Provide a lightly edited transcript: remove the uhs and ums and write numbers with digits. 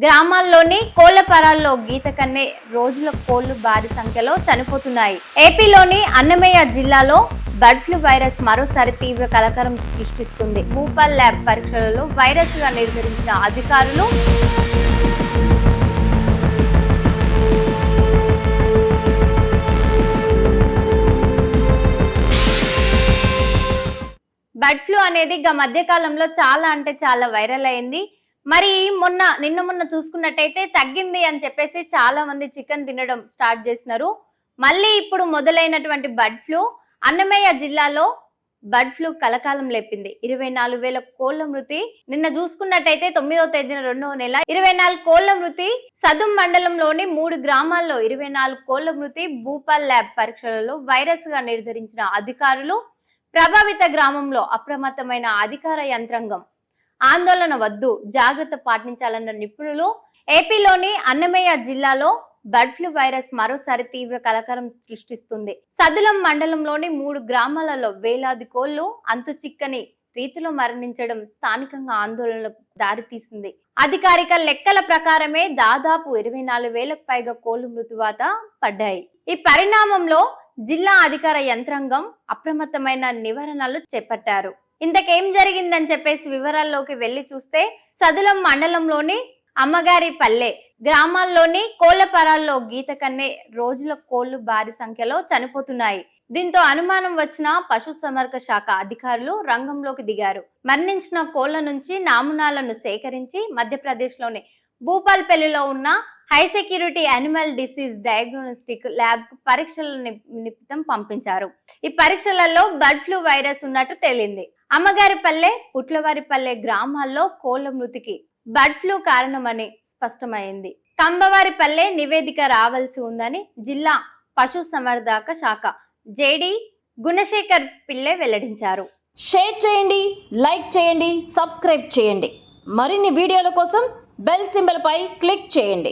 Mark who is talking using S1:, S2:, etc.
S1: గ్రామాల్లోని కోళ్ల పరాల్లో గీత కన్నే రోజుల కోళ్లు భారీ సంఖ్యలో చనిపోతున్నాయి. ఏపీలోని అన్నమయ్య జిల్లాలో బర్డ్ ఫ్లూ వైరస్ మరోసారి తీవ్ర కలకలం సృష్టిస్తుంది. భూపాల్ ల్యాబ్ పరీక్షలలో వైరస్ గా నిర్ధారించిన అధికారులు బర్డ్ ఫ్లూ అనేది మధ్య కాలంలో చాలా వైరల్ అయింది. మరి నిన్న మొన్న చూసుకున్నట్టయితే తగ్గింది అని చెప్పేసి చాలా మంది చికెన్ తినడం స్టార్ట్ చేసినారు. మళ్ళీ ఇప్పుడు మొదలైనటువంటి బర్డ్ ఫ్లూ అన్నమయ్య జిల్లాలో బర్డ్ ఫ్లూ కలకాలం లేపింది. 24,000 కోళ్ల మృతి. నిన్న చూసుకున్నట్టయితే 9వ తేదీన 2వ నెల 24 కోళ్ల మృతి. సదుం మండలంలోని 3 గ్రామాల్లో 24 కోళ్ల మృతి. భూపాల్ ల్యాబ్ పరీక్షలలో వైరస్ గా నిర్ధారించిన అధికారులు, ప్రభావిత గ్రామంలో అప్రమత్తమైన అధికార యంత్రాంగం. ఆందోళన వద్దు, జాగ్రత్త పాటించాలన్న నిపుణులు. ఏపీలోని అన్నమయ్య జిల్లాలో బర్డ్ ఫ్లూ వైరస్ మరోసారి తీవ్ర కలకలం సృష్టిస్తుంది. సదులం మండలంలోని 3 గ్రామాలలో వేలాది కోళ్లు అంతు చిక్కని రీతిలో మరణించడం స్థానికంగా ఆందోళనలకు దారితీసింది. అధికారిక లెక్కల ప్రకారమే దాదాపు 24,000కు పైగా కోళ్లు మృతువాత పడ్డాయి. ఈ పరిణామంలో జిల్లా అధికార యంత్రాంగం అప్రమత్తమైన నివారణలు చేపట్టారు. ఇంతకేం జరిగిందని చెప్పేసి వివరాల్లోకి వెళ్లి చూస్తే సదులం మండలంలోని అమ్మగారి పల్లె గ్రామాల్లోని కోళ్ల పరాల్లో గీత కన్నే రోజుల కోళ్లు భారీ సంఖ్యలో చనిపోతున్నాయి. దీంతో అనుమానం వచ్చిన పశుసంవర్ధక శాఖ అధికారులు రంగంలోకి దిగారు. మరణించిన కోళ్ల నుంచి నమూనాలను సేకరించి మధ్యప్రదేశ్లోని భూపాల్పల్లిలో ఉన్న high security animal disease diagnostic lab పరీక్షల నిమిత్తం పంపించారు. ఈ పరీక్షలలో బర్డ్ ఫ్లూ వైరస్ ఉన్నట్టు తేలింది. అమ్మగారిపల్లె, పుట్లవారిపల్లె గ్రామాల్లో కోళ్ల మృతికి బర్డ్ ఫ్లూ కారణమని స్పష్టమైంది. కంబవారిపల్లె నివేదిక రావాల్సి ఉందని జిల్లా పశుసంవర్ధక శాఖ జేడీ గుణశేఖర్ పిల్లె వెల్లడించారు.
S2: షేర్ చేయండి, లైక్ చేయండి, సబ్స్క్రైబ్ చేయండి. మరిన్ని వీడియోల కోసం బెల్ సింబల్ పై క్లిక్ చేయండి.